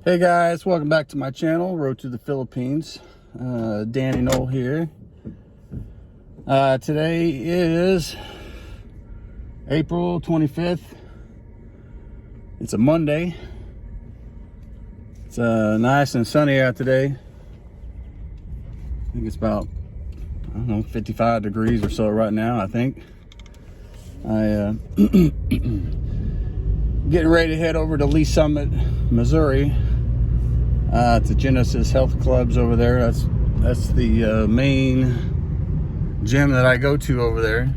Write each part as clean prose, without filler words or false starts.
Hey guys, welcome back to my channel, Road to the Philippines. Danny Knoll here. Today is April 25th. It's a Monday. It's nice and sunny out today. I think it's about, 55 degrees or so right now, I think. Getting ready to head over to Lee Summit, Missouri. To Genesis Health Clubs over there. That's the main gym that I go to over there.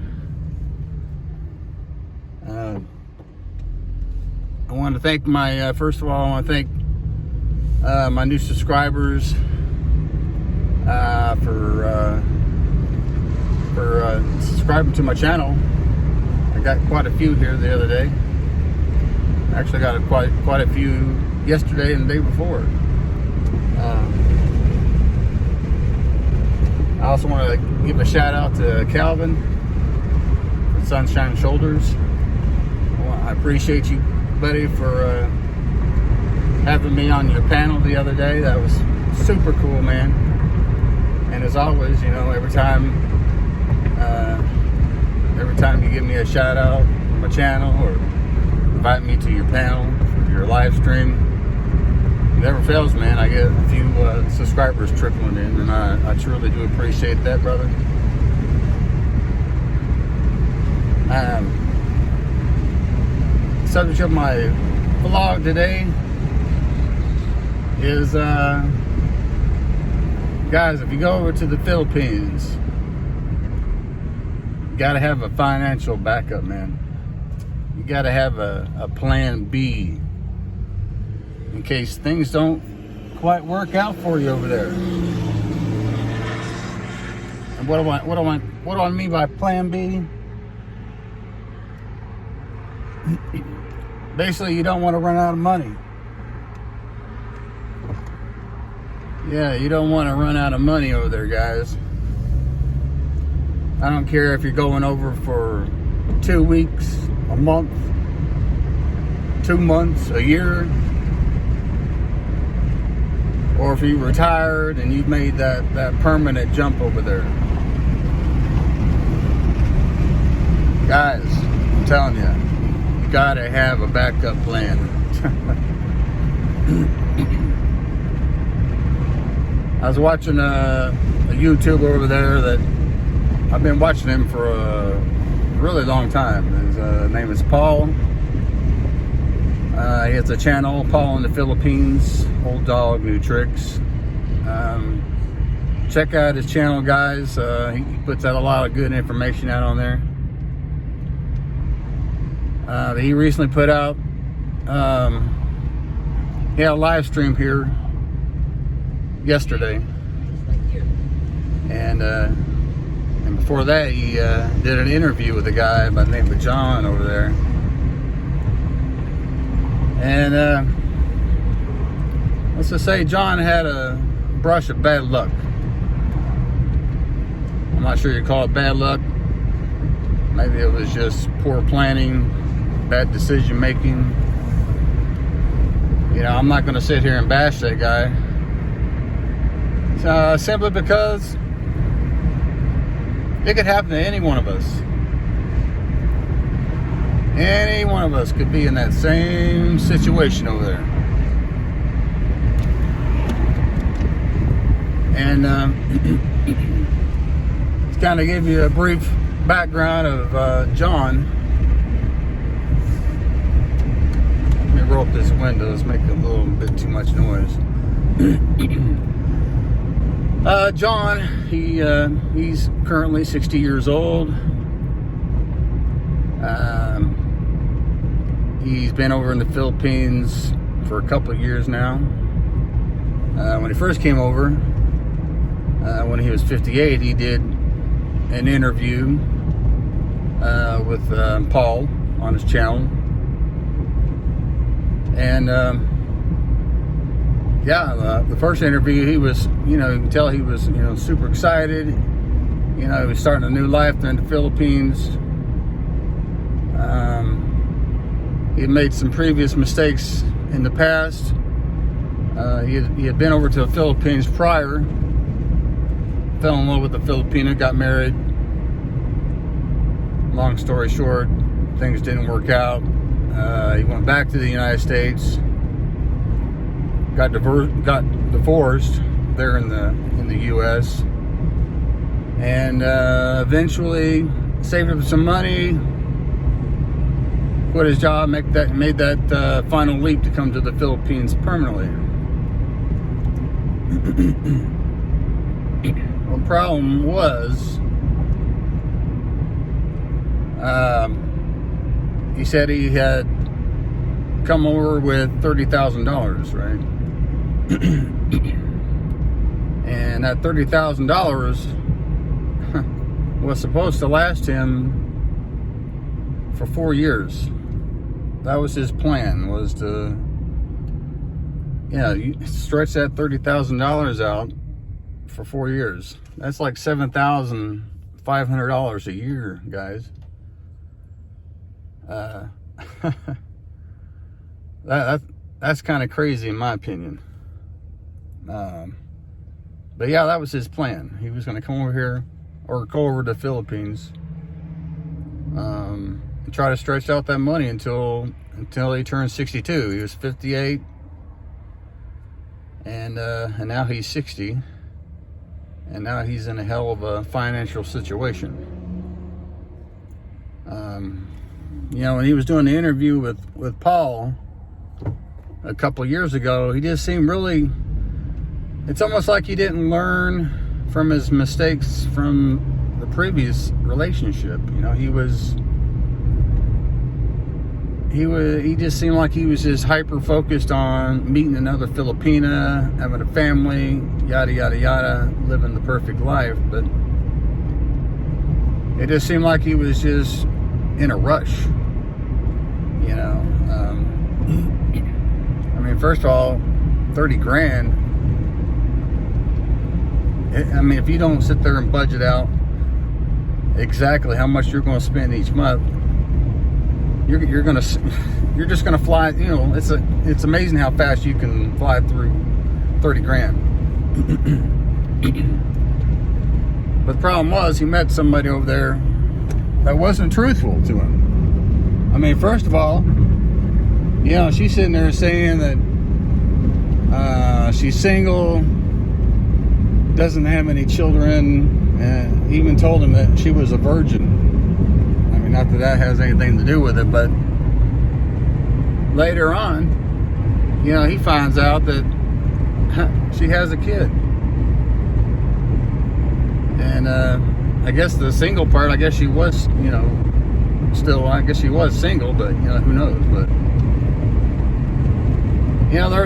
I want to thank my first of all, I want to thank my new subscribers for subscribing to my channel. I got quite a few here the other day. Actually, got quite a few yesterday and the day before. I also want to give a shout out to Calvin from Sunshine Shoulders. I appreciate you, buddy, for having me on your panel the other day. That was super cool, man. And as always, every time you give me a shout out on my channel or invite me to your panel or your live stream, it never fails, man. I get a few subscribers trickling in, and I truly do appreciate that, brother. Subject of my vlog today is, guys, if you go over to the Philippines, you gotta have a financial backup, man. You gotta have a plan B in case things don't quite work out for you over there. And what do I mean by plan B? Basically, you don't want to run out of money. Yeah, you don't want to run out of money over there, guys. I don't care if you're going over for 2 weeks, a month, 2 months, a year, or if you retired and you've made that permanent jump over there. Guys, I'm telling you, you gotta have a backup plan. I was watching a YouTuber over there that I've been watching him for a really long time. His name is Paul. He has a channel, Paul in the Philippines, Old Dog, New Tricks. Check out his channel, guys. He puts out a lot of good information out on there. He recently put out, he had a live stream here yesterday. And before that, he did an interview with a guy by the name of John over there. And let's just say John had a brush of bad luck. I'm not sure you call it bad luck. Maybe it was just poor planning, bad decision making. I'm not going to sit here and bash that guy. Simply because it could happen to any one of us. Any one of us could be in that same situation over there. And to kind of give you a brief background of John. Let me roll up this window. It's making a little bit too much noise. John, he's currently 60 years old. He's been over in the Philippines for a couple of years now. When he first came over, when he was 58, he did an interview with Paul on his channel. And the first interview, he was, you can tell he was, super excited. He was starting a new life there in the Philippines. He made some previous mistakes in the past, He had been over to the Philippines prior, fell in love with a Filipina, got married. Long story short, things didn't work out. He went back to the United States, got divorced there in the U.S., and eventually saved up some money, quit his job, made that final leap to come to the Philippines permanently. The problem was, he said he had come over with $30,000, right? And that $30,000 was supposed to last him for 4 years. That was his plan, was to, stretch that $30,000 out for 4 years. That's like $7,500 a year, guys. That's kind of crazy in my opinion. But yeah, that was his plan. He was going to come over here, or go over to the Philippines, and try to stretch out that money until he turned 62. He was 58, and now he's 60, and now he's in a hell of a financial situation. When he was doing the interview with Paul a couple years ago, he just seemed really, it's almost like he didn't learn from his mistakes from the previous relationship. He just seemed like he was just hyper focused on meeting another Filipina, having a family, yada yada yada, living the perfect life. But it just seemed like he was just in a rush. First of all, 30 grand. If you don't sit there and budget out exactly how much you're going to spend each month, you're just gonna fly. It's amazing how fast you can fly through 30 grand. But the problem was, he met somebody over there that wasn't truthful to him. First of all, she's sitting there saying that she's single, doesn't have any children, and even told him that she was a virgin. Not that has anything to do with it, but later on, he finds out that she has a kid. And I guess the single part, I guess she was, I guess she was single, but, who knows. But,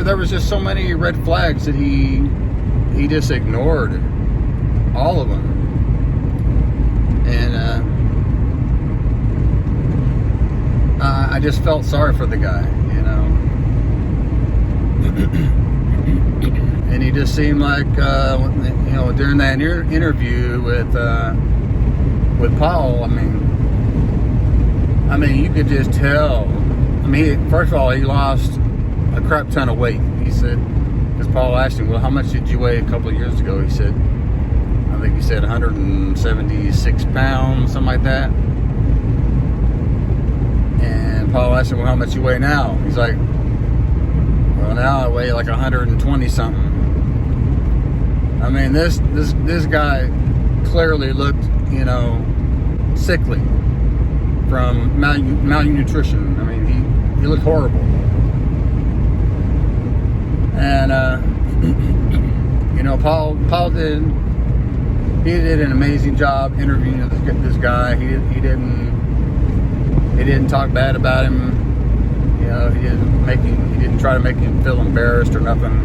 there was just so many red flags that he just ignored all of them. And I just felt sorry for the guy, And he just seemed like, during that interview with Paul, you could just tell. First of all, he lost a crap ton of weight. He said, because Paul asked him, well, how much did you weigh a couple of years ago? He said, I think he said 176 pounds, something like that. And Paul asked him, well, how much you weigh now? He's like, well, now I weigh like 120 something. This guy clearly looked, sickly from malnutrition. He looked horrible. And Paul did an amazing job interviewing this guy. He didn't talk bad about him. He didn't try to make him feel embarrassed or nothing.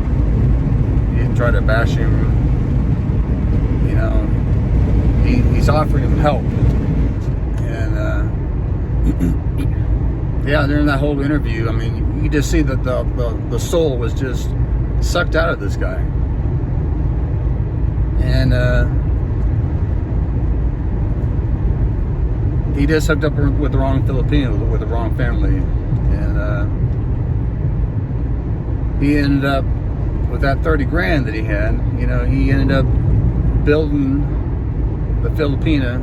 He didn't try to bash him. He's offering him help. And during that whole interview, you just see that the soul was just sucked out of this guy. And he just hooked up with the wrong Filipino, with the wrong family, and he ended up with that 30 grand that he had, you know, he ended up building the Filipina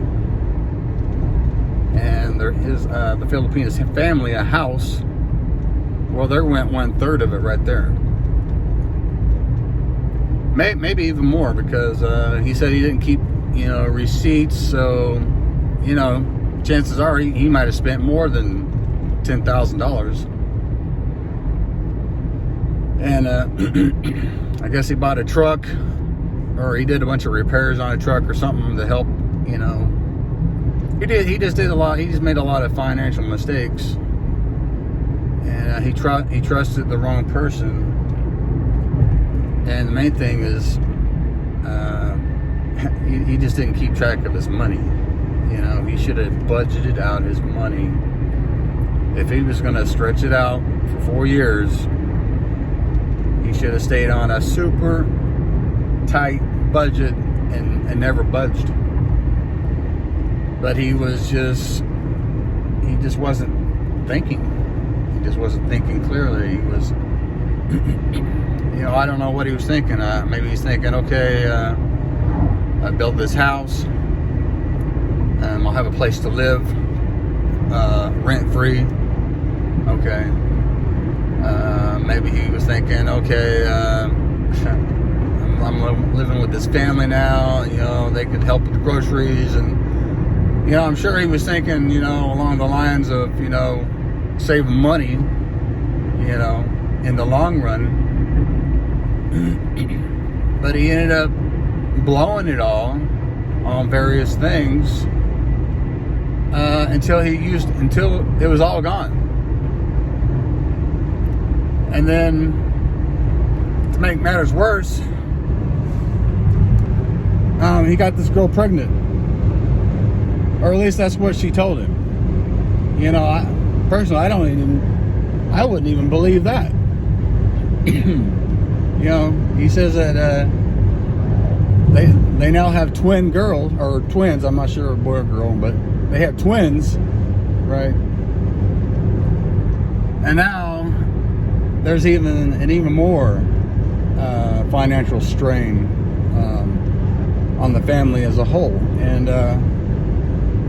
and the Filipinas family a house. Well, there went 1/3 of it right there. Maybe even more, because he said he didn't keep, you know, receipts. So, you know, chances are he might have spent more than $10,000. And I guess he bought a truck, or he did a bunch of repairs on a truck or something to help, you know. He just made a lot of financial mistakes, and he trusted the wrong person. And the main thing is, he just didn't keep track of his money. You know, he should have budgeted out his money. If he was going to stretch it out for 4 years, he should have stayed on a super tight budget and never budged. But he just wasn't thinking. He just wasn't thinking clearly. He was, you know, I don't know what he was thinking. Maybe he's thinking, okay, I built this house, I'll have a place to live, rent-free. Okay. Maybe he was thinking, okay, I'm living with this family now, you know, they could help with the groceries. And, you know, I'm sure he was thinking, you know, along the lines of, you know, saving money, you know, in the long run. But he ended up blowing it all on various things until it was all gone. And then, to make matters worse, he got this girl pregnant, or at least that's what she told him. You know, I wouldn't even believe that. You know, he says that they now have twin girls, or twins. I'm not sure, a boy or girl, but they have twins, right? And now there's even more financial strain on the family as a whole. And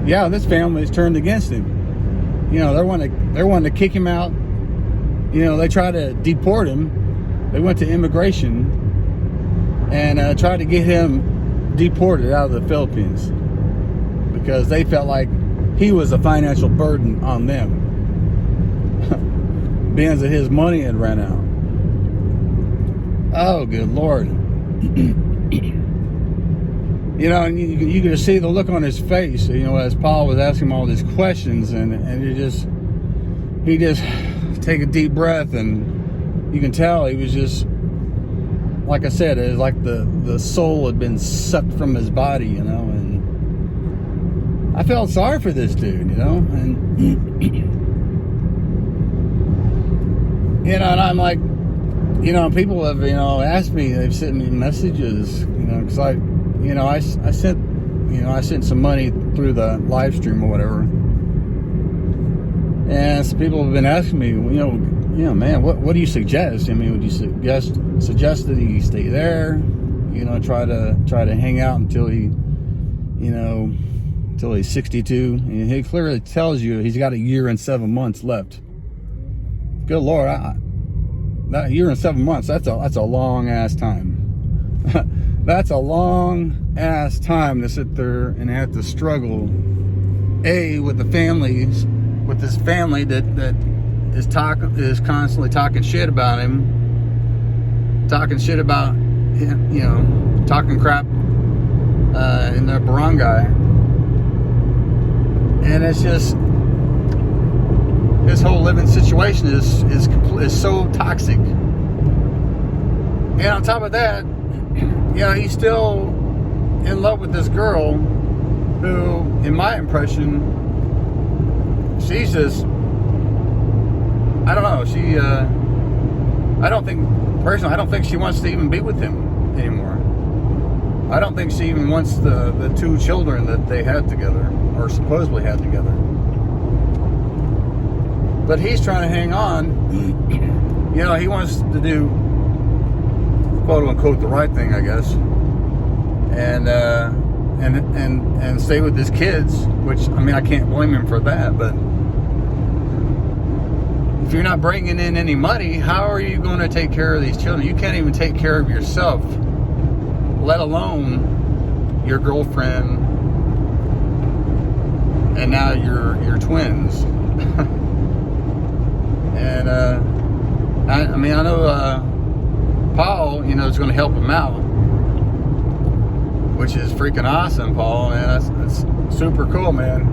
yeah, this family has turned against him. You know, they're wanting to kick him out. You know, they try to deport him. They went to immigration and tried to get him deported out of the Philippines because they felt like he was a financial burden on them, being that his money had ran out. Oh, good Lord. You know, and you could see the look on his face, you know, as Paul was asking him all these questions, and he just take a deep breath, and you can tell he was just, like I said, it was like the soul had been sucked from his body, you know. And I felt sorry for this dude, you know, and you know, and I'm like, you know, people have, you know, asked me, they've sent me messages, you know, because I sent some money through the live stream or whatever, and some people have been asking me, you know, man, what do you suggest? I mean, would you suggest that he stay there, you know, try to hang out until he, you know, until he's 62? And he clearly tells you he's got 1 year and 7 months left. Good Lord, that 1 year and 7 months, that's a long ass time. That's a long ass time to sit there and have to struggle, with the families, with this family that is constantly talking shit about him, talking him, you know, talking crap in their barangay. And it's just, this whole living situation is so toxic. And on top of that, you know, he's still in love with this girl who, in my impression, she's just, I don't know, I don't think she wants to even be with him anymore. I don't think she even wants the 2 children that they had together, or supposedly had together. But he's trying to hang on. You know, he wants to do quote unquote the right thing, I guess, and stay with his kids. Which, I mean, I can't blame him for that. But if you're not bringing in any money, how are you going to take care of these children? You can't even take care of yourself, let alone your girlfriend, and now your twins. And I mean, I know Paul, is going to help him out, which is freaking awesome, Paul, man. That's super cool, man.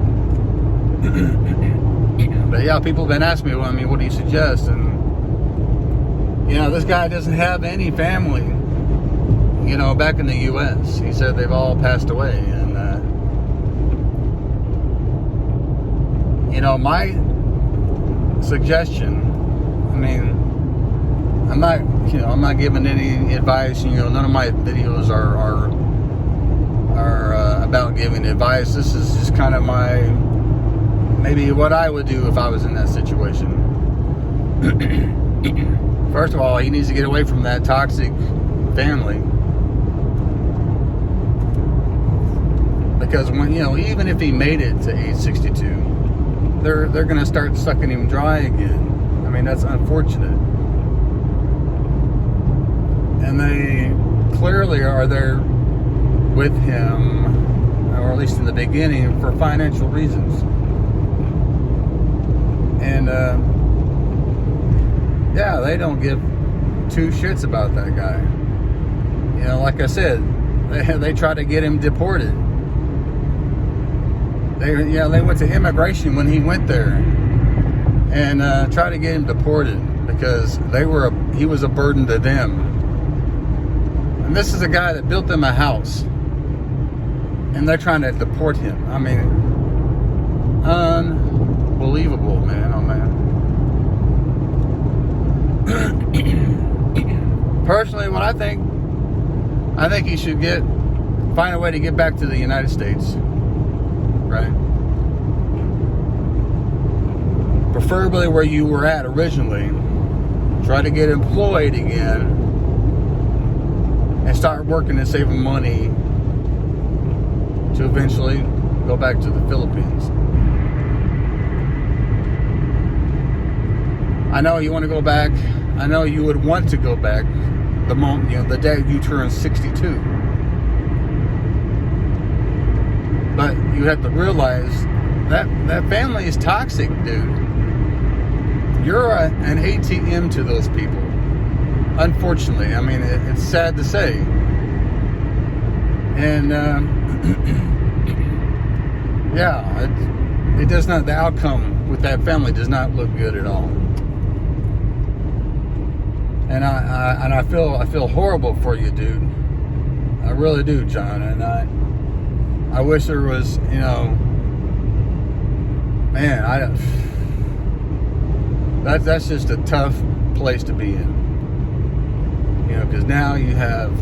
But yeah, people have been asking me, well, I mean, what do you suggest? And this guy doesn't have any family, back in the U.S. He said they've all passed away. And, my suggestion, I mean, I'm not giving any advice. None of my videos are about giving advice. This is just kind of maybe what I would do if I was in that situation. First of all, he needs to get away from that toxic family. Because even if he made it to age 62, they're going to start sucking him dry again. I mean, that's unfortunate. And they clearly are there with him, or at least in the beginning, for financial reasons. And they don't give two shits about that guy. Like I said, they try to get him deported. They went to immigration when he went there and tried to get him deported because he was a burden to them. And this is a guy that built them a house, and they're trying to deport him. I mean, unbelievable, man. Oh man. Personally, what I think he should find a way to get back to the United States. Right? Preferably where you were at originally. Try to get employed again and start working and saving money to eventually go back to the Philippines. I know you want to go back. I know you would want to go back the moment, the day you turn 62. But you have to realize that family is toxic, dude. You're an ATM to those people. Unfortunately, I mean, it's sad to say. And it does not. The outcome with that family does not look good at all. And I feel horrible for you, dude. I really do, John. And I wish there was, that's just a tough place to be in. Because now you have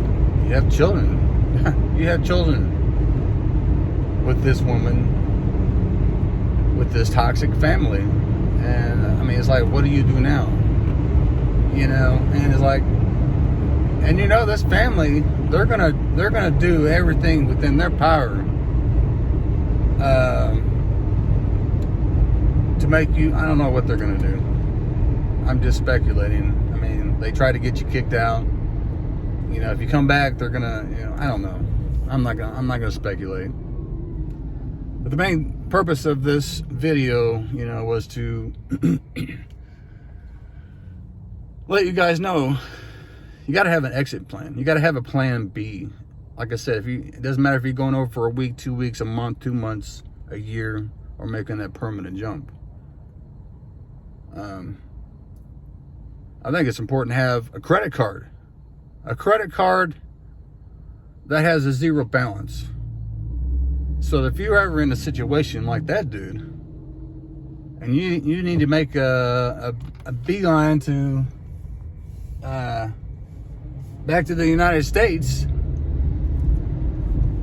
children. You have children with this woman, with this toxic family. And I mean, it's like, what do you do now? And it's like, and this family, they're gonna do everything within their power to make you. I don't know what they're gonna do. I'm just speculating. I mean, they try to get you kicked out. If you come back, they're gonna. I don't know. I'm not gonna speculate. But the main purpose of this video, was to let you guys know you got to have an exit plan. You got to have a plan B. Like I said, it doesn't matter if you're going over for a week, 2 weeks, a month, 2 months, a year, or making that permanent jump. I think it's important to have a credit card. A credit card that has a zero balance. So if you're ever in a situation like that dude, and you need to make a beeline to back to the United States,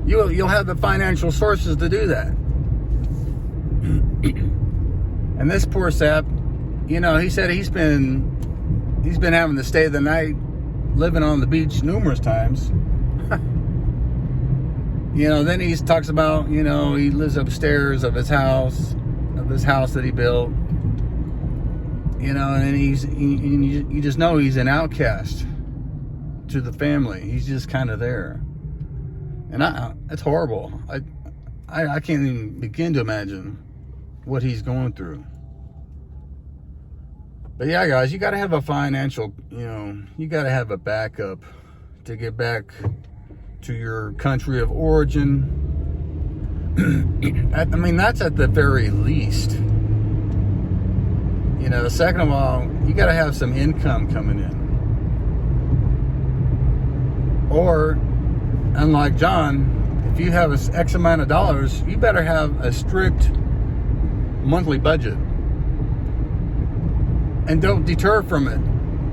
you'll have the financial sources to do that. And this poor sap, he said he's been having to stay the night living on the beach numerous times. You know, then he talks about, you know, he lives upstairs of his house that he built. You know, and you just know he's an outcast to the family. He's just kind of there. And it's horrible. I can't even begin to imagine what he's going through. But yeah, guys, you got to have a financial, you know, you got to have a backup to get back to your country of origin. I mean, that's at the very least. You know, second of all, you got to have some income coming in. Or, unlike John, if you have X amount of dollars, you better have a strict monthly budget. And don't deter from it.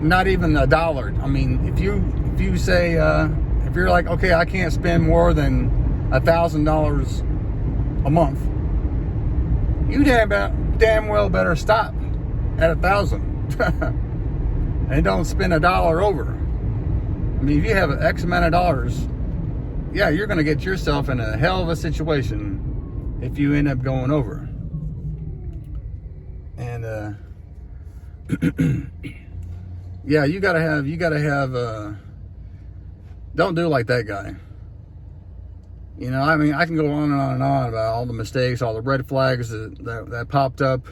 Not even $1. I mean, if you say, if you're like, okay, I can't spend more than $1,000 a month, you damn well better stop at $1,000 and don't spend $1 over. I mean, if you have X amount of dollars, yeah, you're going to get yourself in a hell of a situation if you end up going over. And yeah, you gotta have don't do like that guy. You know, I mean, I can go on and on and on about all the mistakes, all the red flags that popped up.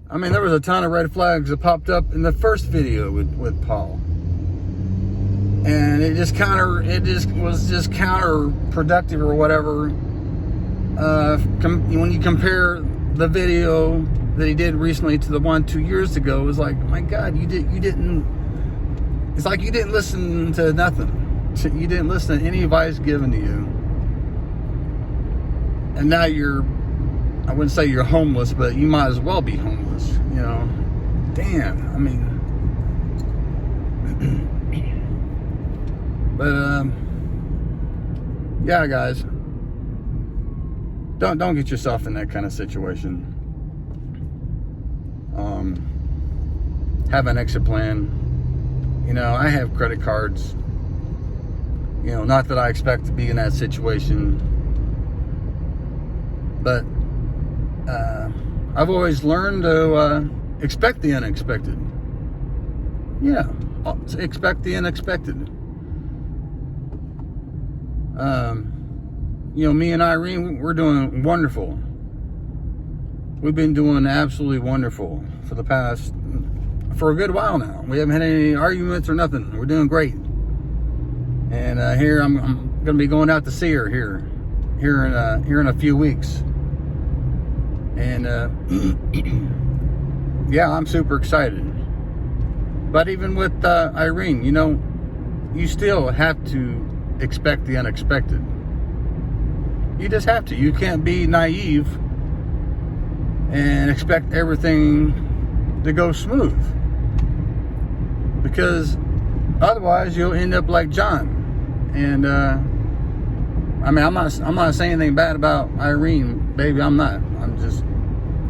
I mean, there was a ton of red flags that popped up in the first video with Paul. And it was just counterproductive or whatever. When you compare the video that he did recently to the one 2 years ago, it was like, my God, you didn't. It's like you didn't listen to nothing. You didn't listen to any advice given to you, and now I wouldn't say you're homeless, but you might as well be homeless. You know, damn. I mean, but yeah, guys, don't get yourself in that kind of situation. Have an exit plan. You know, I have credit cards. You know, not that I expect to be in that situation, but I've always learned to expect the unexpected. Yeah, expect the unexpected. You know, me and Irene, we're doing wonderful. We've been doing absolutely wonderful for a good while now. We haven't had any arguments or nothing. We're doing great. And here I'm going to be going out to see her here in a few weeks. And yeah, I'm super excited. But even with Irene, you know, you still have to expect the unexpected. You just have to. You can't be naive and expect everything to go smooth, because otherwise you'll end up like John. And I mean, I'm not saying anything bad about Irene, baby. I'm not.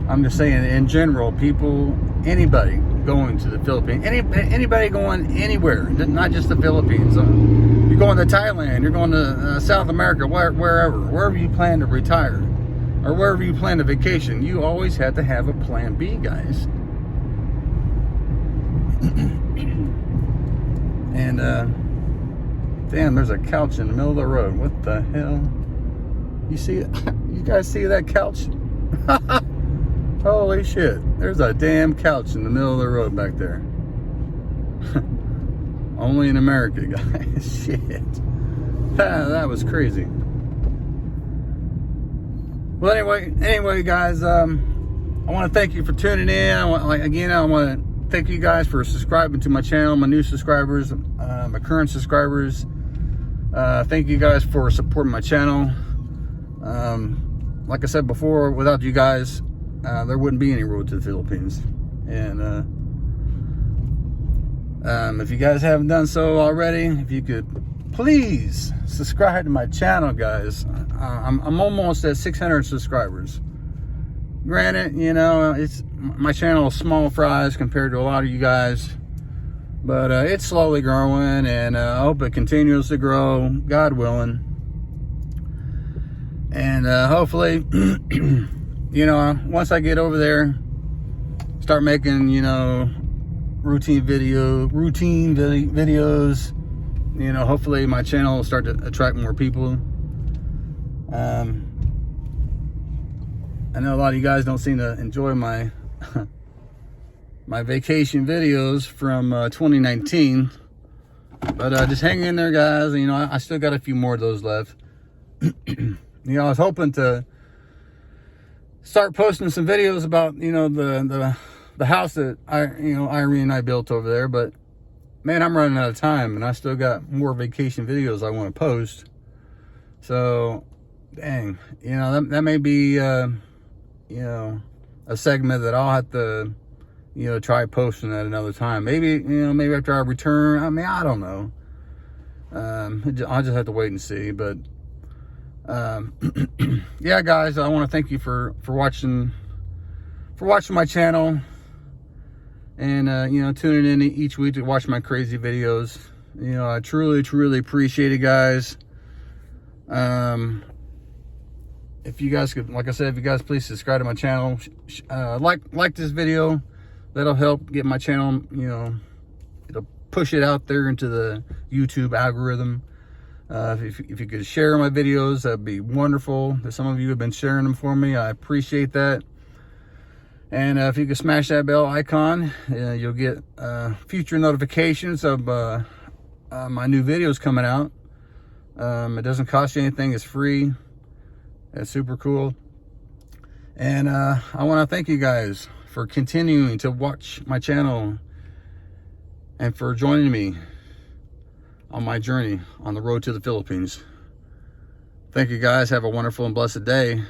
I'm just saying in general, people, anybody going to the Philippines, anybody going anywhere, not just the Philippines. You're going to Thailand, you're going to South America, wherever you plan to retire, or wherever you plan to vacation, you always have to have a plan B, guys. And damn, there's a couch in the middle of the road. What the hell? You see it? You guys see that couch? Holy shit. There's a damn couch in the middle of the road back there. Only in America, guys. Shit. That was crazy. Well, anyway, guys, I want to thank you for tuning in. I want to thank you guys for subscribing to my channel, my new subscribers, my current subscribers. Thank you guys for supporting my channel. Like I said before, without you guys, there wouldn't be any road to the Philippines. And if you guys haven't done so already, if you could please subscribe to my channel, guys. I'm almost at 600 subscribers. Granted, you know, my channel is small fries compared to a lot of you guys. But it's slowly growing, and I hope it continues to grow, God willing. And hopefully, you know, once I get over there, start making, you know, routine videos, you know, hopefully my channel will start to attract more people. I know a lot of you guys don't seem to enjoy my my vacation videos from 2019, but just hang in there, guys. You know, I still got a few more of those left. You know, I was hoping to start posting some videos about, you know, the house that Irene and I built over there, but man, I'm running out of time, and I still got more vacation videos I want to post. So, dang, you know, that may be, you know, a segment that I'll have to, you know, try posting at another time. Maybe, you know, maybe after I return. I mean, I don't know. I'll just have to wait and see. But, yeah, guys, I want to thank you for watching my channel. And, you know, tuning in each week to watch my crazy videos. You know, I truly appreciate it, guys. If you guys could, like I said, if you guys please subscribe to my channel, like this video, that'll help get my channel, you know, it'll push it out there into the YouTube algorithm. If you could share my videos, that'd be wonderful. Some of you have been sharing them for me. I appreciate that. And if you could smash that bell icon, you'll get future notifications of my new videos coming out. It doesn't cost you anything. It's free. It's super cool. And I want to thank you guys for continuing to watch my channel and for joining me on my journey on the road to the Philippines. Thank you, guys. Have a wonderful and blessed day.